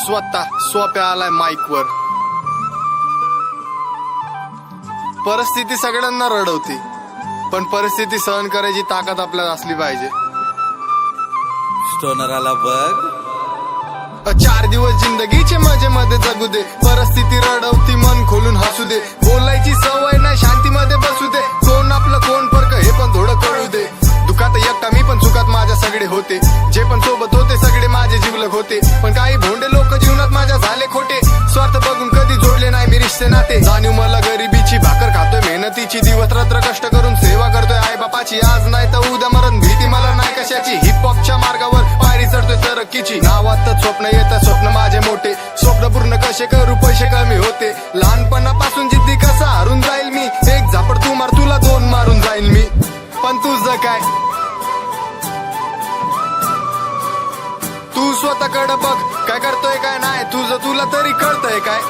स्वतः सोप्या आलाय माईकवर. परिस्थिती सगळ्यांना रडवते, पण परिस्थिती सहन करायची ताकद आपल्याला असली पाहिजे. स्टोनराला बघ. 4 दिवस जिंदगीचे मजे मध्ये जगू दे. परिस्थिती रडवती, मन खोलून हसू दे. बोलायची सवय नाही, शांतीमध्ये बसू दे. कोण आपलं कोण फरक हे पण थोडं कळू दे. दुखात एकटा मी पण सुखात माझ्या सगळे होते. जे पण सोबत होते सगळे माझे जीवलग होते. पण काही भोंडे लोक जीवनात माझ्या झाले खोटे. स्वार्थ बघून कधी जोडले नाही मी रिश्ते नाते. जाणीव मला गरिबीची, भाकर खातोय मेहनतीची. दिवस रात्र कष्ट करून सेवा करतोय आई बापाची. आज नाही तर उद्या मरण, भीती मला नाही कशाची. हिपहॉपच्या मार्गावर पायरी चढतोय तरक्कीची. नावातच स्वप्न येतं, स्वप्न माझे मोठे. स्वप्न पूर्ण कसे करू, पैसे कमी होते. लहानपणापासून जिद्दी कसा हरून जाईल मी. एक झापड तू मार, तुला 2 मारून जाईल मी. पण तुझं काय, तू स्वतःकडे बघ. काय करतोय काय नाही तुझं तुला तरी कळतंय काय.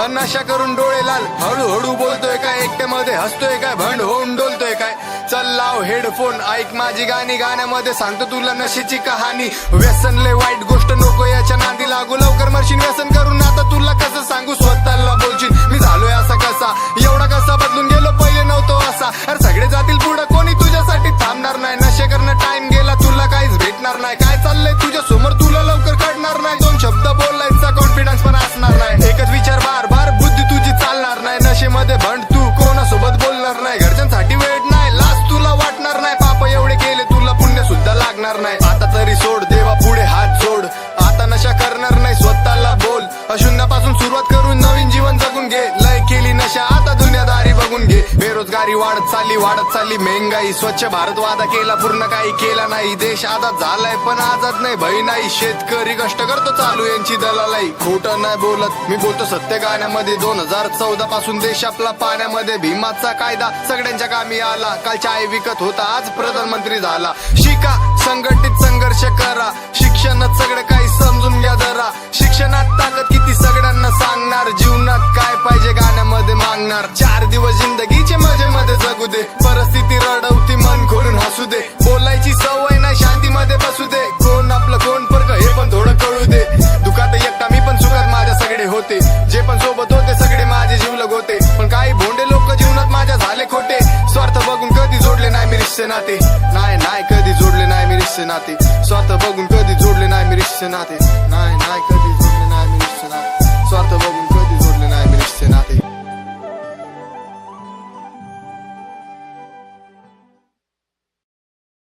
नशा करून डोळे लाल, हळूहळू बोलतोय काय. एकट्यामध्ये हसतोय काय, भंड होऊन डोलतोय काय. चल लाव हेडफोन, ऐक माझी गाणी. गाण्यामध्ये सांगतो तुला नशेची कहाणी. व्यसन लय वाईट गोष्ट, नको याच्या नांदी लागू. लवकर मरशील व्यसन करून, आता तुला कसं सांगू. स्वतःला बोलशील मी झालोय असा कसा. एवढा कसा बदलून गेलो, पहिले नव्हतो असा. अरे सगळे जातील पुढे, कोणी तुझ्यासाठी थांबणार नाही. नशे करणं टाइम गेला, तुला काहीच भेटणार नाही. काय चाललंय तुझ्या समोर, तुला लवकर कळणार नाही. 2 शब्द बोलायचा कॉन्फिडन्स पण असणार नाही. एकच विचार बार बार, बुद्धी तुझी चालणार नाही. नशेमध्ये भंड तू, कोणासोबत बोलणार नाही. घरच्यांसाठी वेळ नाही, लाज तुला वाटणार नाही. पाप एवढे केले, तुला पुण्य सुद्धा लागणार नाही. आता तरी सोड, देवा पुढे हात जोड. आता नशा करणार नाही, स्वतःला बोल. शून्यापासून सुरुवात करून नवीन जीवन जगून घे. लय केली नशा, आता दुनियादारी बघून घे. बेरोजगारी वाढत चालली महंगाई. स्वच्छ भारत वादा केला, पूर्ण काही केला नाही. देश आजाद झालाय पण आजाद नाही भय नाही. शेतकरी कष्ट करतो, चालू यांची दलालाई. खोटं नाही बोलत, मी बोलतो सत्य गाण्यामध्ये. 2014 पासून देश आपला पाण्यामध्ये. भीमाचा कायदा सगळ्यांच्या कामी आला. काल चाय विकत होता, आज प्रधानमंत्री झाला. शिका, संघटित संघर्ष करा. शिक्षणात सगळं काही समजून घ्या जरा. शिक्षणात ताकद किती सगळ्यांना सांगणार. जीवनात काय पाहिजे गाण्यामध्ये मागणार. 4 दिवस जिंदगीचे मजे मध्ये जगू दे. परिस्थिती रडवती, मन खोलून हसू दे. बोलायची सवय नाही, शांतीमध्ये बसू दे. कोण आपलं कोण फरक हे पण थोडं कळू दे. दुखात एकटा मी पण सुखात माझ्या सगळे होते. जे पण सोबत होते सगळे माझे जीवलग होते. पण काही भोंडे लोक जीवनात माझ्या झाले खोटे. स्वार्थ बघून कधी जोडले नाही मी रिश्ते नाते. नाही कधी जोडले नाही मी रिश्ते नाते. स्वार्थ बघून कधी जोडले नाही मी रिश्ते नाते. नाही कधी जोडले नाही मी रिश्ते नाते. स्वार्थ बघून कधी जोडले नाही मी रिश्ते नाते.